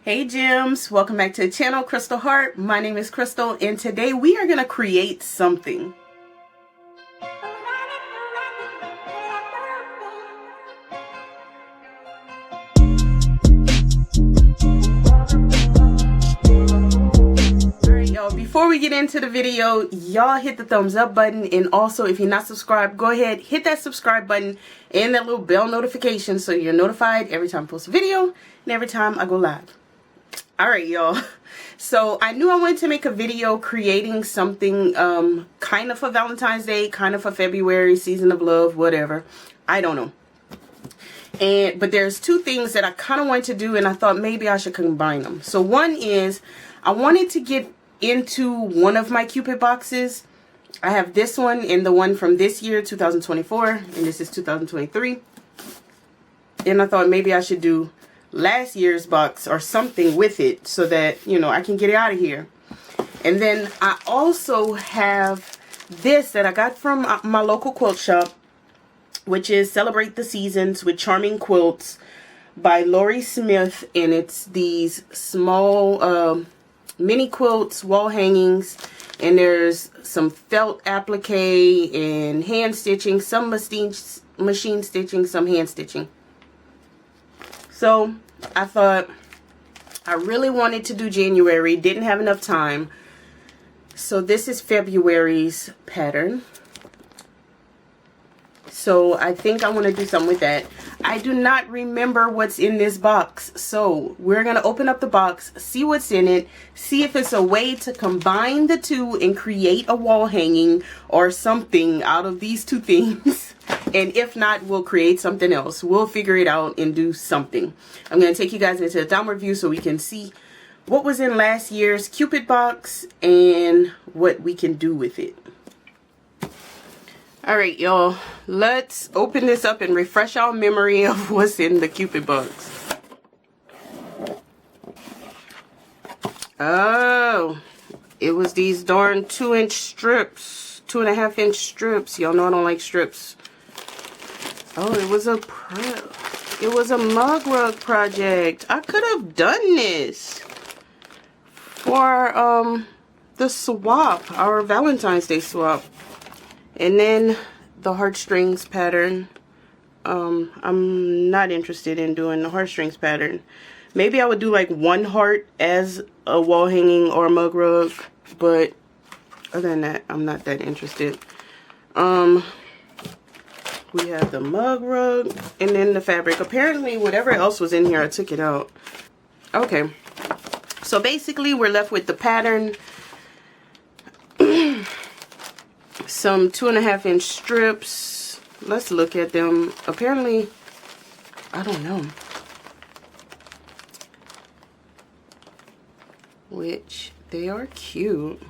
Hey gems, welcome back to the channel, Crystal Heart. My name is Crystal and today we are going to create something. Alright y'all, before we get into the video, y'all hit the thumbs up button, and also if you're not subscribed, go ahead, hit that subscribe button and that little bell notification so you're notified every time I post a video and every time I go live. Alright y'all, so I knew I wanted to make a video creating something kind of for Valentine's Day, kind of for February, season of love, whatever. I don't know. But there's two things that I kind of wanted to do, and I thought maybe I should combine them. So one is I wanted to get into one of my Cupid boxes. I have this one and the one from this year, 2024, and this is 2023. And I thought maybe I should do last year's box or something with it so that, you know, I can get it out of here. And then I also have this that I got from my local quilt shop, which is Celebrate the Seasons with Charming Quilts by Lori Smith, and it's these small mini quilts, wall hangings, and there's some felt applique and hand stitching, some machine stitching, some hand stitching. So I thought I really wanted to do January, didn't have enough time. So this is February's pattern. So I think I want to do something with that. I do not remember what's in this box. So we're going to open up the box, see what's in it, see if it's a way to combine the two and create a wall hanging or something out of these two things. And if not, we'll create something else. We'll figure it out and do something. I'm going to take you guys into the downward view so we can see what was in last year's Cupid box and what we can do with it. Alright y'all, let's open this up and refresh our memory of what's in the Cupid box. Oh, it was these darn 2-inch strips, 2.5-inch strips. Y'all know I don't like strips. Oh, it was a mug rug project. I could have done this for the swap, our Valentine's Day swap. And then the heartstrings pattern. I'm not interested in doing the heartstrings pattern. Maybe I would do like one heart as a wall hanging or a mug rug, but other than that, I'm not that interested. We have the mug rug and then the fabric. Apparently, whatever else was in here, I took it out. Okay. So basically, we're left with the pattern, some 2.5-inch strips. Let's look at them. Apparently, I don't know which they are cute.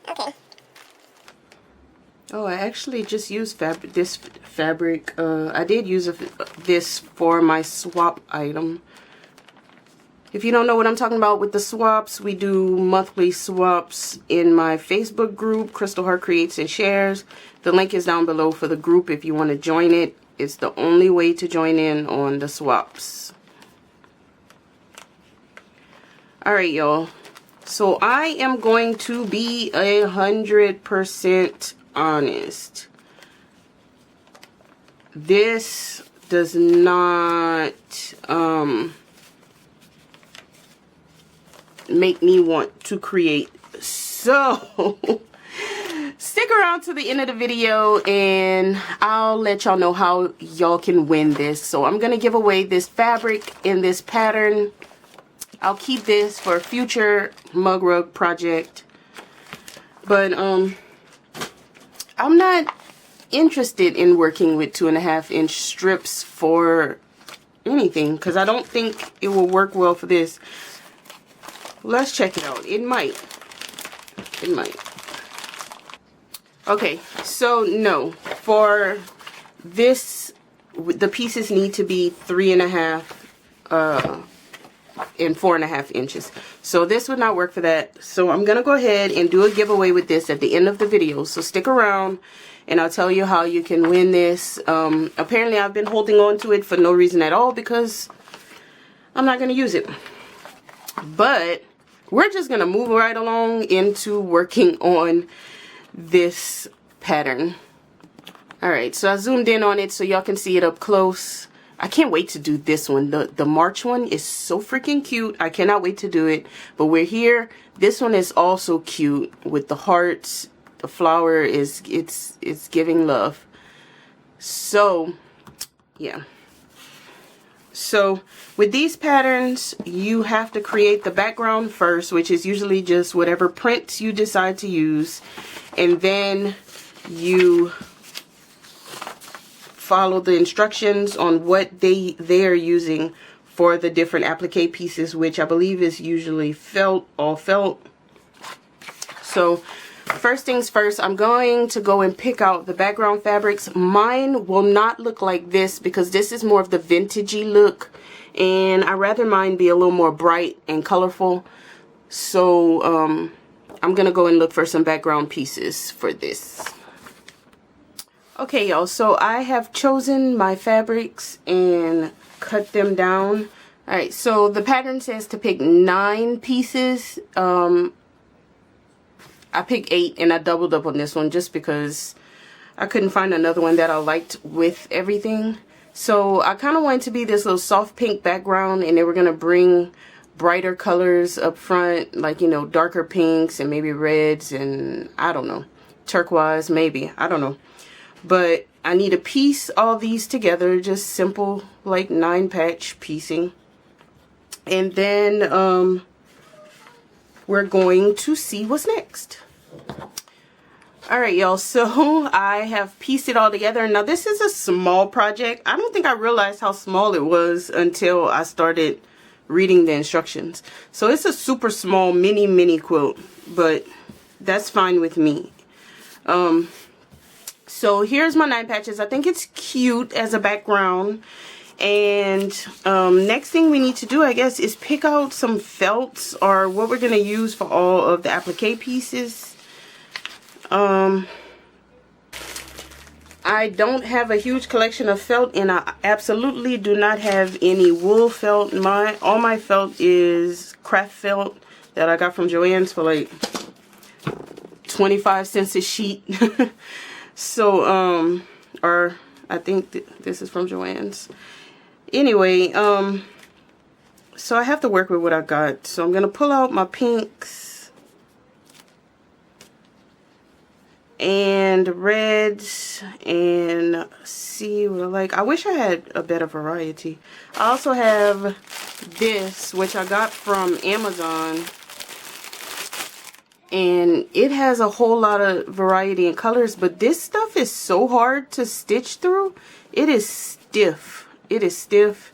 Okay. Oh, I actually just used this fabric. I did use this for my swap item. If you don't know what I'm talking about with the swaps, we do monthly swaps in my Facebook group, Crystal Heart Creates and Shares. The link is down below for the group if you want to join it. It's the only way to join in on the swaps. Alright, y'all. So I am going to be 100% honest. This does not make me want to create. So stick around to the end of the video and I'll let y'all know how y'all can win this. So I'm gonna give away this fabric in this pattern. I'll keep this for a future mug rug project, but I'm not interested in working with 2.5-inch strips for anything because I don't think it will work well for this. Let's check it out. It might. It might. Okay, so no. For this, the pieces need to be 3.5 and 4.5 inches. So this would not work for that. So I'm gonna go ahead and do a giveaway with this at the end of the video. So stick around and I'll tell you how you can win this. Apparently I've been holding on to it for no reason at all because I'm not gonna use it. But we're just gonna move right along into working on this pattern. Alright, so I zoomed in on it so y'all can see it up close. I can't wait to do this one. The March one is so freaking cute. I cannot wait to do it. But we're here. This one is also cute with the hearts. The flower is it's giving love. So yeah. So with these patterns, you have to create the background first, which is usually just whatever prints you decide to use, and then you follow the instructions on what they are using for the different applique pieces, which I believe is usually felt, all felt. So first things first, I'm going to go and pick out the background fabrics. Mine will not look like this because this is more of the vintagey look, and I rather mine be a little more bright and colorful. So I'm gonna go and look for some background pieces for this. Okay, y'all, so I have chosen my fabrics and cut them down. Alright, so the pattern says to pick 9 pieces. I picked 8 and I doubled up on this one just because I couldn't find another one that I liked with everything. So I kind of wanted to be this little soft pink background, and then we're going to bring brighter colors up front, like, you know, darker pinks and maybe reds and I don't know, turquoise maybe, I don't know. But I need to piece all these together, just simple like 9-patch piecing. And then we're going to see what's next. Alright, y'all, so I have pieced it all together. Now this is a small project. I don't think I realized how small it was until I started reading the instructions. So it's a super small mini quilt, but that's fine with me. So here's my 9 patches. I think it's cute as a background. And next thing we need to do, I guess, is pick out some felts, or what we're going to use for all of the applique pieces. I don't have a huge collection of felt, and I absolutely do not have any wool felt. All my felt is craft felt that I got from Joann's for like 25 cents a sheet. So, or I think this is from Joann's. Anyway, so I have to work with what I got. So I'm going to pull out my pinks and reds and see what I like. I wish I had a better variety. I also have this, which I got from Amazon. And it has a whole lot of variety and colors, but this stuff is so hard to stitch through. It is stiff. It is stiff.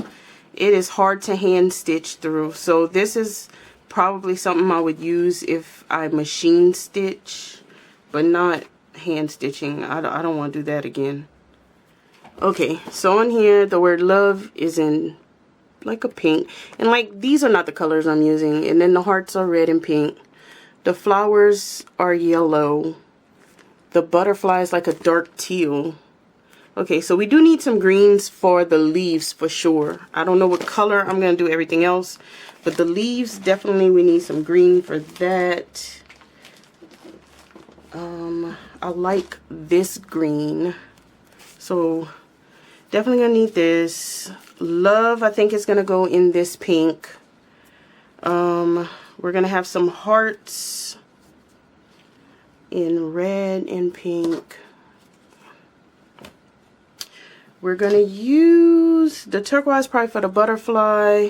It is hard to hand stitch through. So this is probably something I would use if I machine stitch, but not hand stitching. I don't want to do that again. Okay, so on here the word love is in like a pink, and like these are not the colors I'm using, and then the hearts are red and pink. The flowers are yellow. The butterfly is like a dark teal. Okay, so we do need some greens for the leaves for sure. I don't know what color I'm going to do everything else, but the leaves, definitely we need some green for that. I like this green, so definitely going to need this. Love, I think, is going to go in this pink. We're going to have some hearts in red and pink. We're going to use the turquoise probably for the butterfly.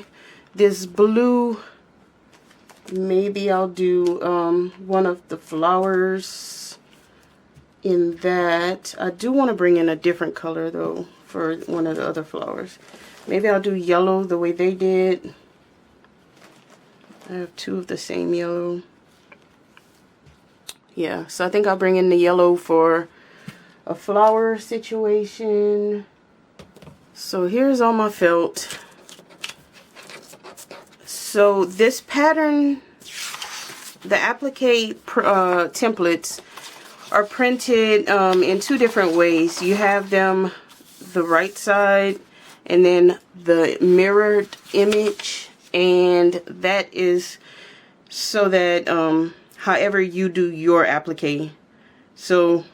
This blue, maybe I'll do one of the flowers in that. I do want to bring in a different color though for one of the other flowers. Maybe I'll do yellow the way they did. I have 2 of the same yellow. Yeah, so I think I'll bring in the yellow for a flower situation. So here's all my felt. So this pattern, the applique templates are printed in two different ways. You have them the right side and then the mirrored image, and that is so that however you do your applique. So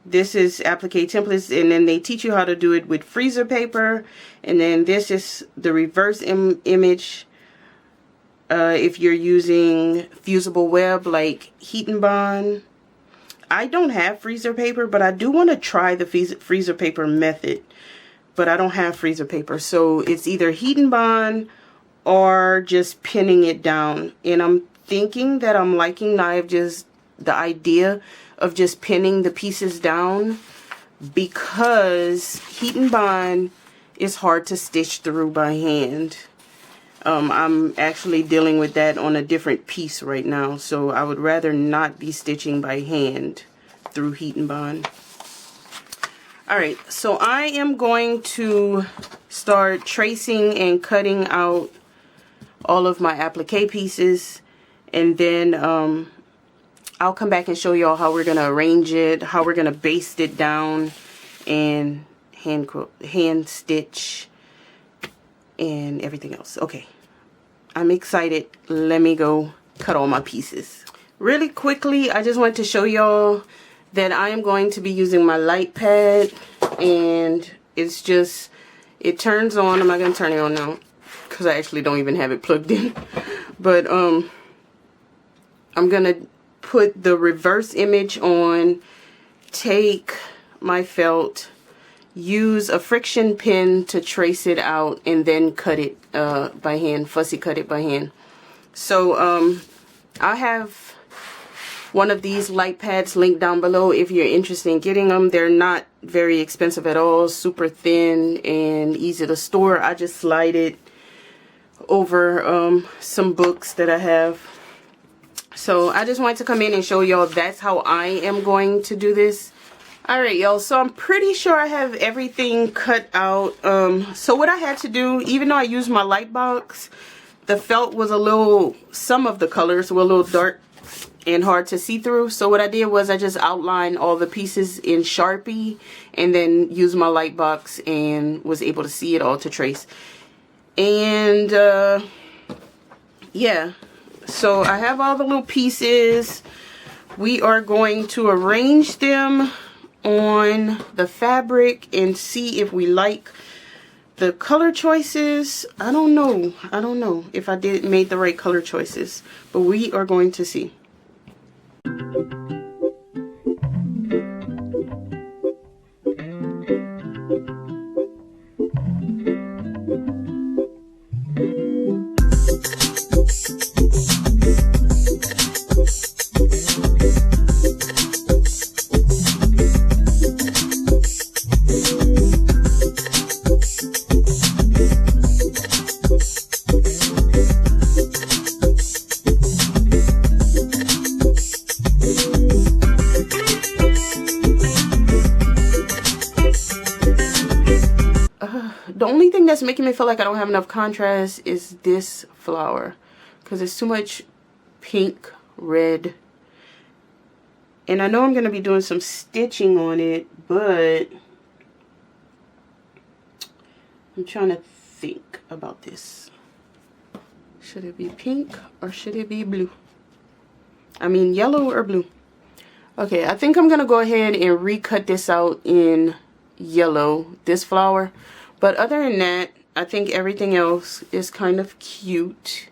this is applique templates, and then they teach you how to do it with freezer paper, and then this is the reverse image if you're using fusible web like heat and bond. I don't have freezer paper, but I do want to try the freezer paper method, but I don't have freezer paper, so it's either heat and bond or just pinning it down. And I'm thinking that I'm liking the idea of just pinning the pieces down, because heat and bond is hard to stitch through by hand. I'm actually dealing with that on a different piece right now, so I would rather not be stitching by hand through heat and bond. Alright, so I am going to start tracing and cutting out all of my applique pieces, and then I'll come back and show y'all how we're going to arrange it, how we're going to baste it down, and hand stitch and everything else. Okay, I'm excited. Let me go cut all my pieces. Really quickly, I just wanted to show y'all that I am going to be using my light pad, and it's just, it turns on. I'm not going to turn it on now because I actually don't even have it plugged in, but I'm going to put the reverse image on, take my felt, use a friction pin to trace it out, and then cut it by hand, fussy cut it by hand. So I have one of these light pads linked down below if you're interested in getting them. They're not very expensive at all, super thin and easy to store. I just slide it over some books that I have. So I just wanted to come in and show y'all that's how I am going to do this. Alright y'all, so I'm pretty sure I have everything cut out. So what I had to do, even though I used my light box, the felt was a little, some of the colors were a little dark and hard to see through. So what I did was I just outlined all the pieces in Sharpie and then used my light box and was able to see it all to trace. And yeah, so I have all the little pieces. We are going to arrange them on the fabric and see if we like the color choices. I don't know if I made the right color choices, but we are going to see. The only thing that's making me feel like I don't have enough contrast is this flower, because it's too much pink, red, and I know I'm going to be doing some stitching on it, but I'm trying to think about this. Should it be pink or should it be blue? I mean yellow or blue. Okay, I think I'm going to go ahead and recut this out in yellow, this flower. But other than that, I think everything else is kind of cute.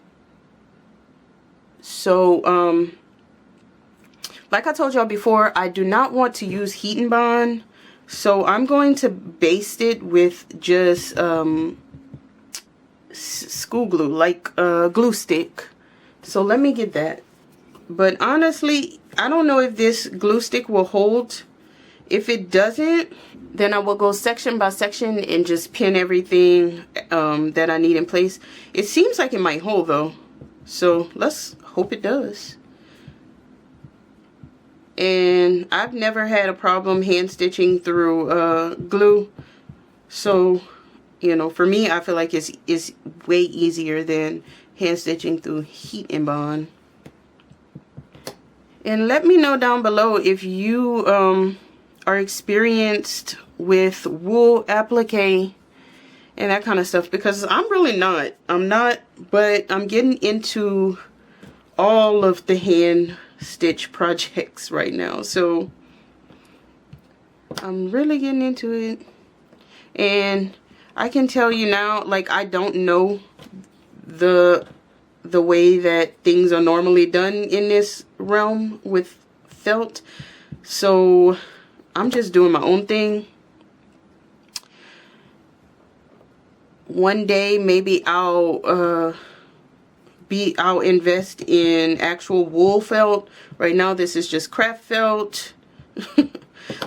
So, like I told y'all before, I do not want to use heat and bond. So I'm going to baste it with just school glue, like glue stick. So let me get that. But honestly, I don't know if this glue stick will hold. If it doesn't, then I will go section by section and just pin everything that I need in place. It seems like it might hold though, so let's hope it does. And I've never had a problem hand stitching through glue, so you know, for me, I feel like it's way easier than hand stitching through heat and bond. And let me know down below if you are experienced with wool applique and that kind of stuff, because I'm really not. I'm not, but I'm getting into all of the hand stitch projects right now, so I'm really getting into it. And I can tell you now, like, I don't know the way that things are normally done in this realm with felt, so I'm just doing my own thing. One day maybe I'll invest in actual wool felt. Right now this is just craft felt.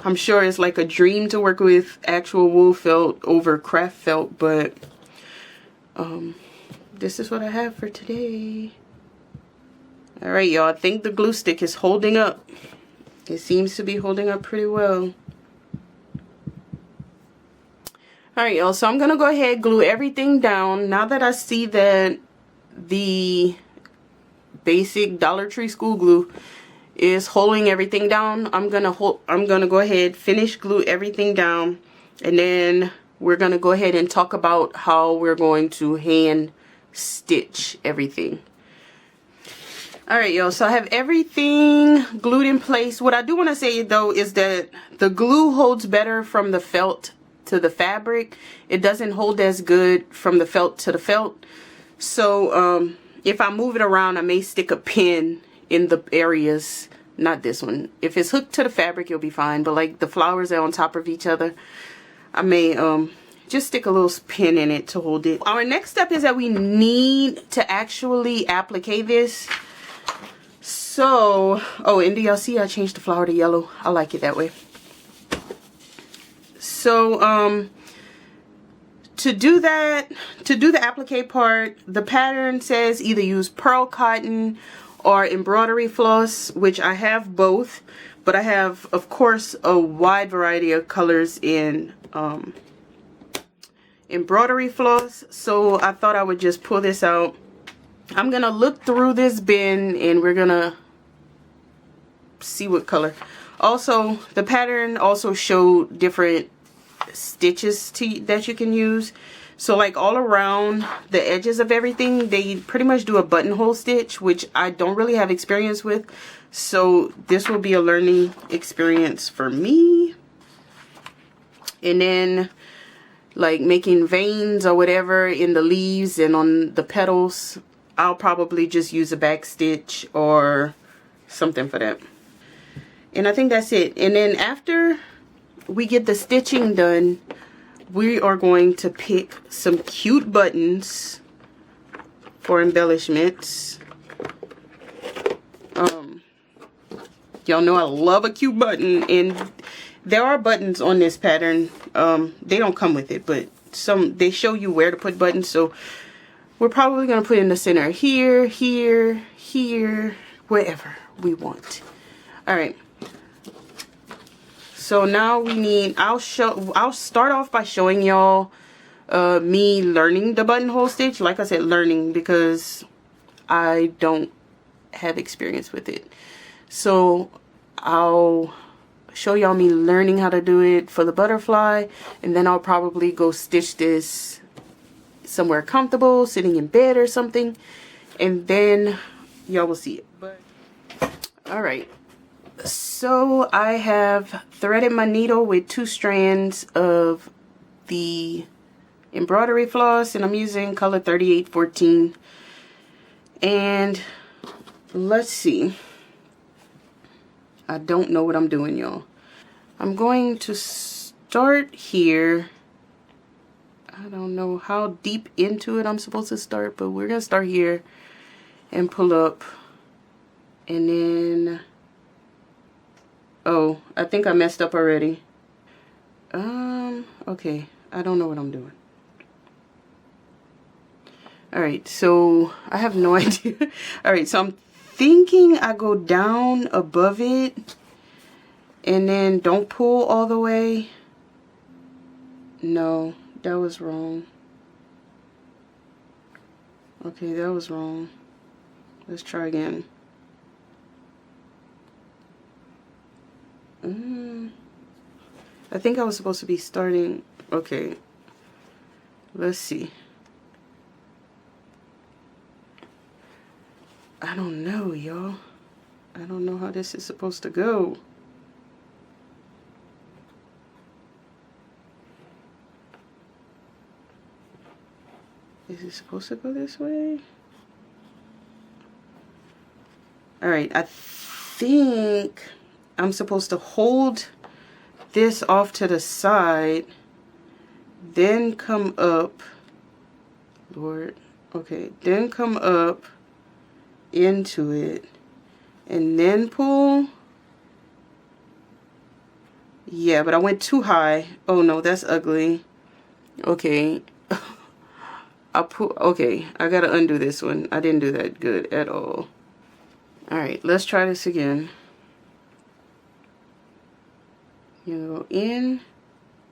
I'm sure it's like a dream to work with actual wool felt over craft felt, but this is what I have for today. Alright, y'all, I think the glue stick is holding up. It seems to be holding up pretty well. Alright, y'all, so I'm gonna go ahead, glue everything down. Now that I see that the basic Dollar Tree school glue is holding everything down, I'm gonna go ahead, finish glue everything down, and then we're gonna go ahead and talk about how we're going to hand stitch everything. Alright, y'all, so I have everything glued in place. What I do want to say though is that the glue holds better from the felt to the fabric. It doesn't hold as good from the felt to the felt. So if I move it around, I may stick a pin in the areas. Not this one. If it's hooked to the fabric, it'll be fine, but like the flowers are on top of each other, I may just stick a little pin in it to hold it. Our next step is that we need to actually applique this. So, oh, and do y'all see I changed the flower to yellow? I like it that way. So, to do that, to do the applique part, the pattern says either use pearl cotton or embroidery floss, which I have both, but I have, of course, a wide variety of colors in embroidery floss. So I thought I would just pull this out. I'm gonna look through this bin and we're gonna see what color. Also, the pattern also showed different stitches that you can use. So like all around the edges of everything, they pretty much do a buttonhole stitch, which I don't really have experience with. So this will be a learning experience for me. And then like making veins or whatever in the leaves and on the petals, I'll probably just use a back stitch or something for that. And I think that's it. And then after we get the stitching done, we are going to pick some cute buttons for embellishments. Y'all know I love a cute button, and there are buttons on this pattern. They don't come with it, but they show you where to put buttons. So we're probably going to put in the center here, here, here, wherever we want. All right. So now we need, I'll start off by showing y'all me learning the buttonhole stitch. Like I said, learning, because I don't have experience with it. So I'll show y'all me learning how to do it for the butterfly, and then I'll probably go stitch this somewhere comfortable, sitting in bed or something, and then y'all will see it. But all right. So I have threaded my needle with 2 strands of the embroidery floss, and I'm using color 3814. And let's see. I don't know what I'm doing, y'all. I'm going to start here. I don't know how deep into it I'm supposed to start, but we're going to start here and pull up, and then... oh, I think I messed up already. Okay, I don't know what I'm doing. Alright, so I have no idea. Alright, so I'm thinking I go down above it and then don't pull all the way. No, that was wrong. Okay, that was wrong. Let's try again. I think I was supposed to be starting. Okay, let's see. I don't know, y'all. I don't know how this is supposed to go. Is it supposed to go this way? Alright, I think I'm supposed to hold this off to the side, then come up. Lord. Okay, then come up into it, and then pull. Yeah, but I went too high. Oh no, that's ugly. Okay. Okay, I gotta undo this one. I didn't do that good at all. Alright, let's try this again. You go in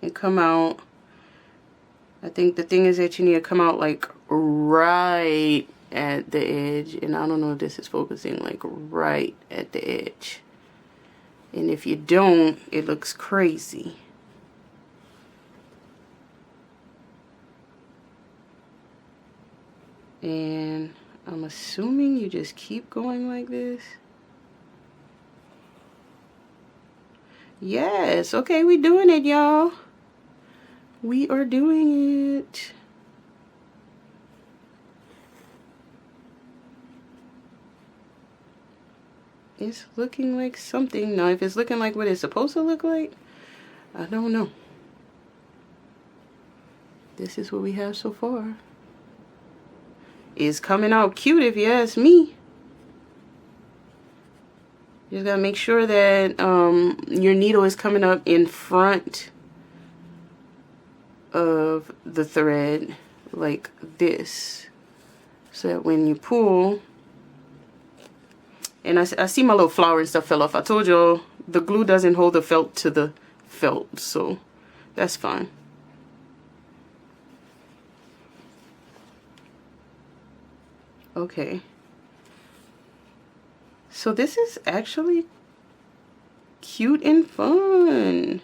and come out. I think the thing is that you need to come out like right at the edge, and I don't know if this is focusing, like right at the edge. And if you don't, it looks crazy. And I'm assuming you just keep going like this. Yes, okay, we doing it, y'all. We are doing it. It's looking like something. Now, if it's looking like what it's supposed to look like, I don't know. This is what we have so far. It's coming out cute if you ask me. You just gotta make sure that your needle is coming up in front of the thread like this, so that when you pull, and I see my little flower and stuff fell off. I told y'all the glue doesn't hold the felt to the felt, so that's fine. Okay, so this is actually cute and fun.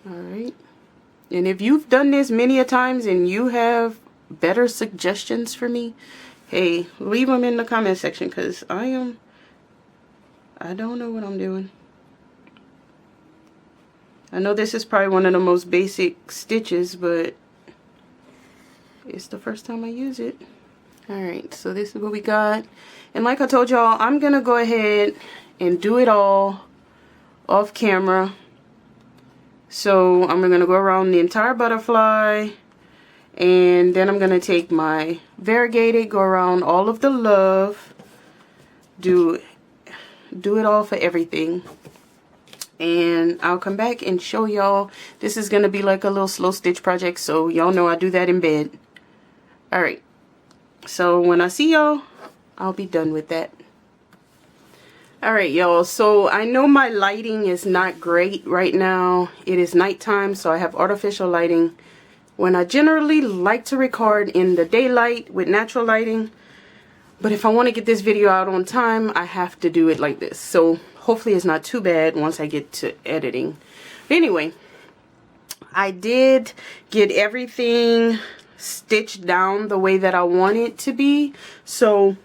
Alright, and if you've done this many a times and you have better suggestions for me, hey, leave them in the comment section, because I don't know what I'm doing. I know this is probably one of the most basic stitches, but it's the first time I use it. Alright, so this is what we got. And like I told y'all, I'm going to go ahead and do it all off camera. So I'm going to go around the entire butterfly. And then I'm going to take my variegated, go around all of the love. Do it all for everything. And I'll come back and show y'all. This is going to be like a little slow stitch project, so y'all know I do that in bed. Alright, so when I see y'all, I'll be done with that. Alright, y'all, so I know my lighting is not great right now. It is nighttime, so I have artificial lighting. When I generally like to record in the daylight with natural lighting, but if I want to get this video out on time, I have to do it like this. So hopefully it's not too bad once I get to editing. But anyway, I did get everything stitched down the way that I want it to be. So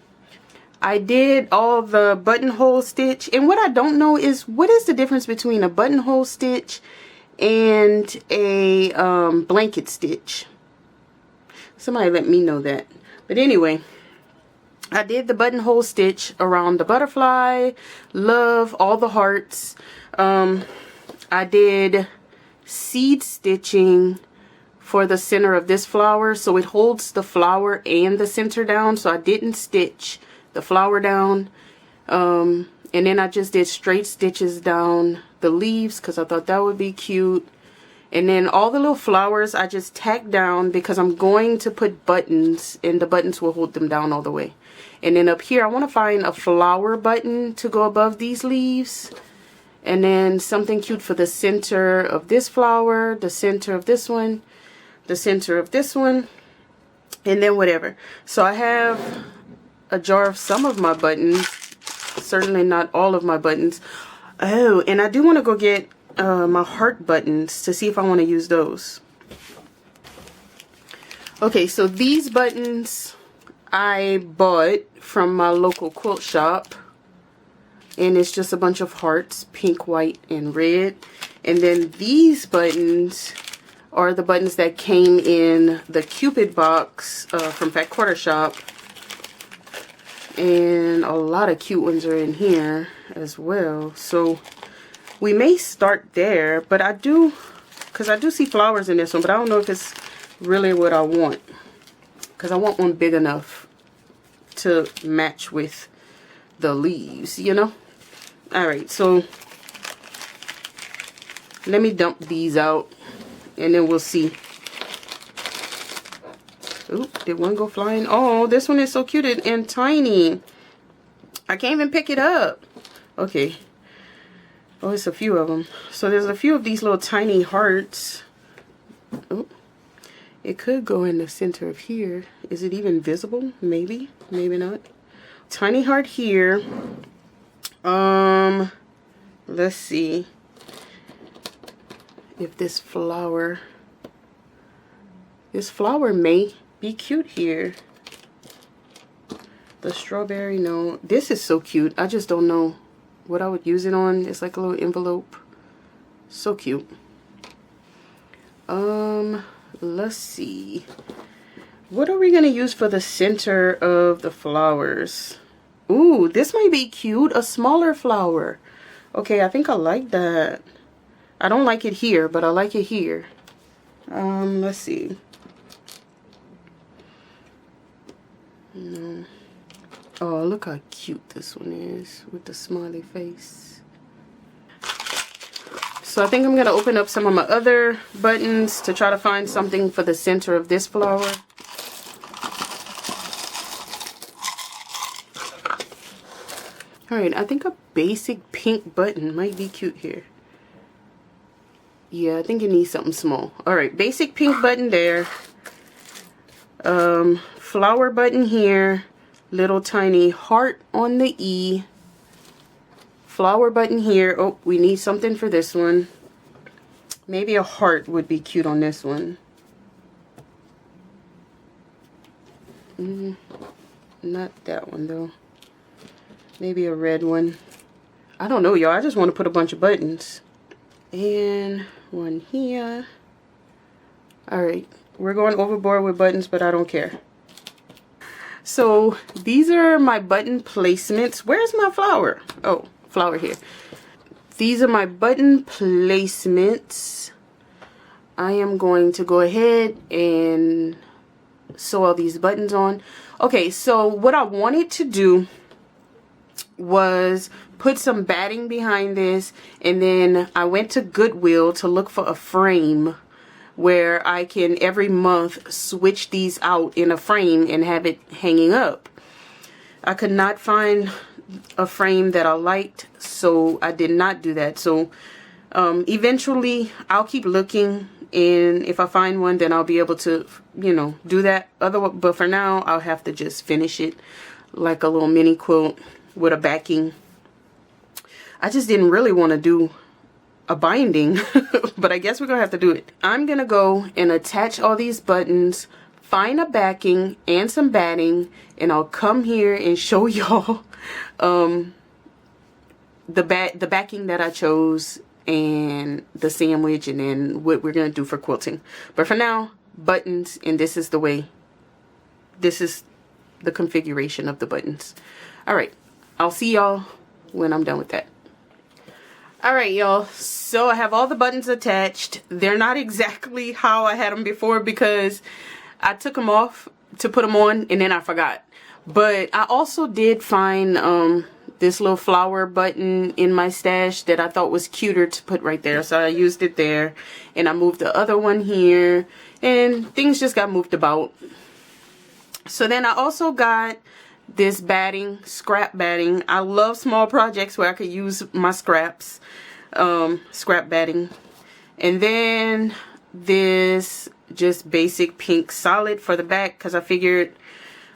I did all the buttonhole stitch. And what I don't know is, what is the difference between a buttonhole stitch and a blanket stitch? Somebody let me know that. But anyway, I did the buttonhole stitch around the butterfly, love, all the hearts. I did seed stitching for the center of this flower, so it holds the flower and the center down. So I didn't stitch the flower down. And then I just did straight stitches down the leaves because I thought that would be cute. And then all the little flowers I just tack down because I'm going to put buttons, and the buttons will hold them down all the way. And then up here I want to find a flower button to go above these leaves. And then something cute for the center of this flower, the center of this one, the center of this one, and then whatever. So I have a jar of some of my buttons, certainly not all of my buttons. Oh, and I do want to go get my heart buttons to see if I want to use those. Okay, so these buttons I bought from my local quilt shop, and it's just a bunch of hearts, pink, white, and red. And then these buttons are the buttons that came in the Cupid box from Fat Quarter Shop, and a lot of cute ones are in here as well. So we may start there, but I do, because I do see flowers in this one, but I don't know if it's really what I want, because I want one big enough to match with the leaves, you know. Alright, so let me dump these out and then we'll see. Ooh, did one go flying? Oh, this one is so cute and tiny. I can't even pick it up. Okay. Oh, it's a few of them. So there's a few of these little tiny hearts. Oh, it could go in the center of here. Is it even visible? Maybe, maybe not. Tiny heart here. Let's see if this flower may be cute here. The strawberry, no. This is so cute. I just don't know what I would use it on. It's like a little envelope. So cute. Let's see. What are we gonna use for the center of the flowers? Ooh, this might be cute. A smaller flower. Okay, I think I like that. I don't like it here, but I like it here. Let's see. No. Oh, look how cute this one is with the smiley face. So I think I'm going to open up some of my other buttons to try to find something for the center of this flower. Alright, I think a basic pink button might be cute here. Yeah, I think it needs something small. Alright, basic pink button there. Flower button here. Little tiny heart on the E. Flower button here. Oh, we need something for this one. Maybe a heart would be cute on this one. Not that one though. Maybe a red one. I don't know, y'all. I just want to put a bunch of buttons. And one here. Alright. We're going overboard with buttons, but I don't care. So these are my button placements. Where's my flower? Oh, flower here. These are my button placements. I am going to go ahead and sew all these buttons on. Okay, so what I wanted to do was put some batting behind this, and then I went to Goodwill to look for a frame where I can every month switch these out in a frame and have it hanging up. I could not find a frame that I liked, so I did not do that. So eventually I'll keep looking, and if I find one, then I'll be able to, you know, do that. But for now, I'll have to just finish it like a little mini quilt with a backing. I just didn't really want to do a binding, but I guess we're gonna have to do it. I'm gonna go and attach all these buttons, find a backing and some batting, and I'll come here and show y'all the backing that I chose and the sandwich, and then what we're gonna do for quilting. But for now, buttons, and this is the way, this is the configuration of the buttons. All right, I'll see y'all when I'm done with that. Alright, y'all, so I have all the buttons attached. They're not exactly how I had them before because I took them off to put them on and then I forgot. But I also did find this little flower button in my stash that I thought was cuter to put right there. So I used it there, and I moved the other one here, and things just got moved about. So then I also got this batting, scrap batting. I love small projects where I could use my scraps, scrap batting. And then this just basic pink solid for the back, because I figured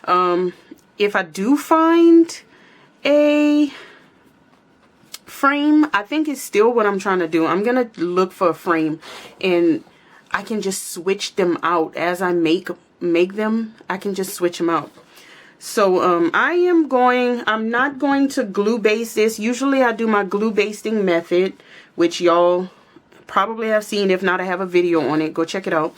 if I do find a frame, I think it's still what I'm trying to do. I'm gonna look for a frame, and I can just switch them out as I make them. I can just switch them out. So I'm not going to glue base this. Usually I do my glue basting method, which y'all probably have seen. If not, I have a video on it. Go check it out.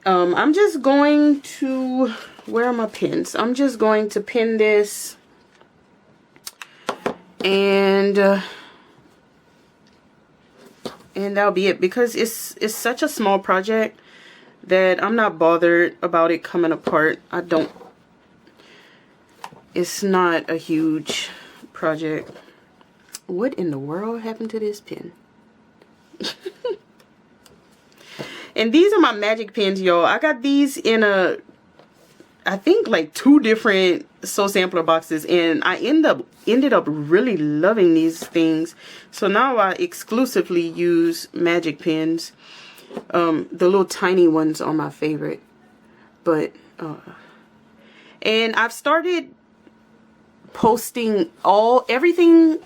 I'm just going to, where are my pins? I'm just going to pin this, and that'll be it, because it's such a small project that I'm not bothered about it coming apart. It's not a huge project. What in the world happened to this pin? And these are my magic pins, y'all. I got these in I think like 2 different Soul Sampler boxes, and I ended up really loving these things. So now I exclusively use magic pins. The little tiny ones are my favorite. But and I've started posting everything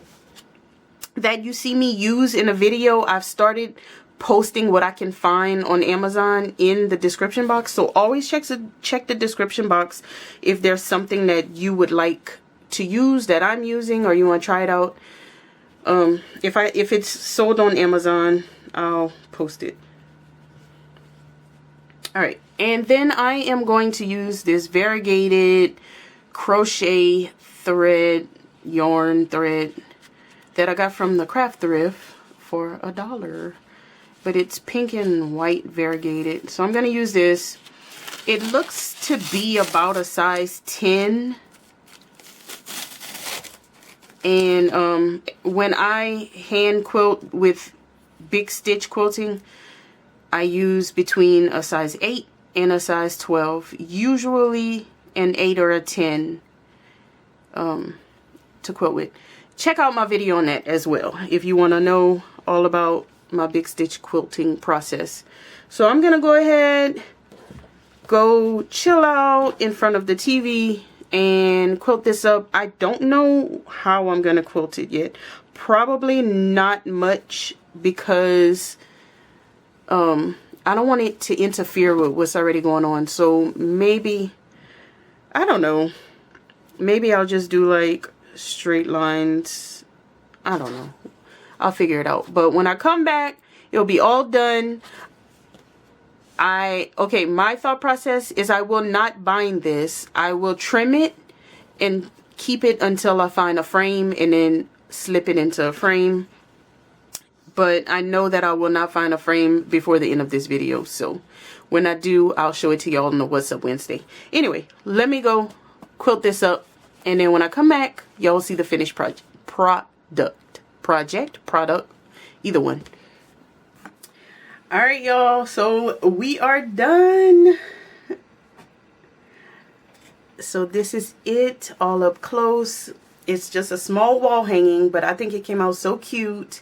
that you see me use in a video. I've started posting what I can find on Amazon in the description box. So always check the description box if there's something that you would like to use that I'm using, or you want to try it out. If it's sold on Amazon, I'll post it. Alright, and then I am going to use this variegated crochet thread, yarn thread that I got from the craft thrift for $1. But it's pink and white variegated. So I'm going to use this. It looks to be about a size 10. And when I hand quilt with big stitch quilting, I use between a size 8 and a size 12. Usually an 8 or a 10 to quilt with. Check out my video on that as well if you want to know all about my big stitch quilting process. So I'm gonna go ahead, go chill out in front of the TV and quilt this up. I don't know how I'm gonna quilt it yet. Probably not much, because I don't want it to interfere with what's already going on. So maybe, I don't know, maybe I'll just do like straight lines. I don't know. I'll figure it out. But when I come back, it'll be all done. Okay, my thought process is I will not bind this. I will trim it and keep it until I find a frame, and then slip it into a frame. But I know that I will not find a frame before the end of this video. So when I do, I'll show it to y'all on the What's Up Wednesday. Anyway, let me go quilt this up, and then when I come back, y'all see the finished product, either one. All right, y'all, so we are done. So this is it, all up close. It's just a small wall hanging, but I think it came out so cute.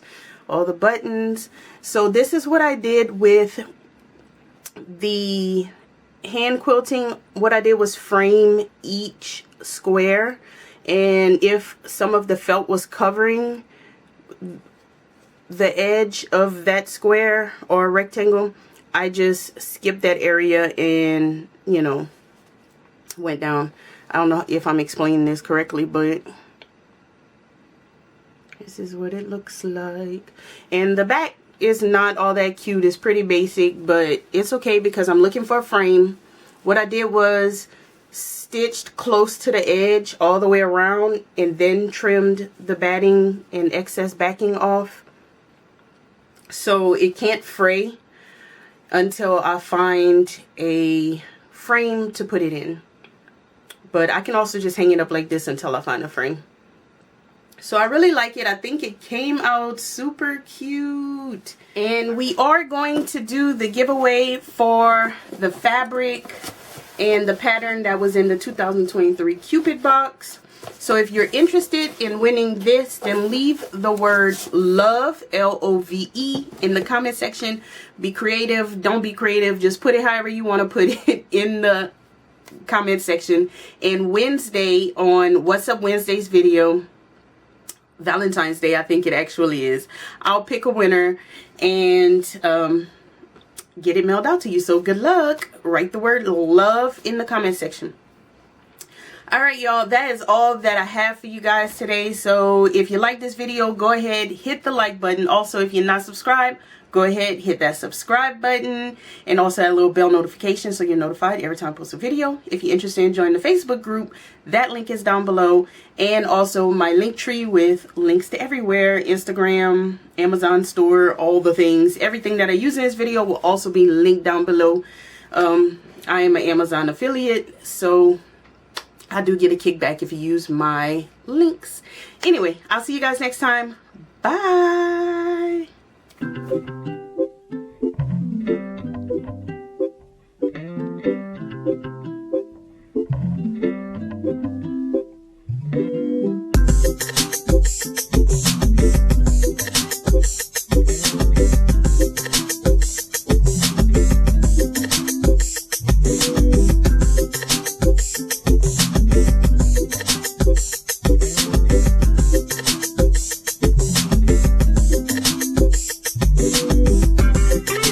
All the buttons. So this is what I did with the hand quilting. What I did was frame each square, and if some of the felt was covering the edge of that square or rectangle, I just skipped that area and, you know, went down. I don't know if I'm explaining this correctly, but this is what it looks like. And the back is not all that cute. It's pretty basic, but it's okay because I'm looking for a frame. What I did was stitched close to the edge all the way around, and then trimmed the batting and excess backing off, so it can't fray until I find a frame to put it in. But I can also just hang it up like this until I find a frame. So I really like it. I think it came out super cute. And we are going to do the giveaway for the fabric and the pattern that was in the 2023 Cupid box. So if you're interested in winning this, then leave the word love, L-O-V-E, in the comment section. Be creative. Don't be creative. Just put it however you want to put it in the comment section. And Wednesday, on What's Up Wednesday's video, Valentine's Day, I think it actually is, I'll pick a winner and get it mailed out to you. So good luck. Write the word love in the comment section. Alright, y'all, that is all that I have for you guys today. So if you like this video, go ahead, hit the like button. Also, if you're not subscribed, go ahead, hit that subscribe button, and also that little bell notification so you're notified every time I post a video. If you're interested in joining the Facebook group, that link is down below. And also my link tree with links to everywhere, Instagram, Amazon store, all the things. Everything that I use in this video will also be linked down below. I am an Amazon affiliate, so I do get a kickback if you use my links. Anyway, I'll see you guys next time. Bye.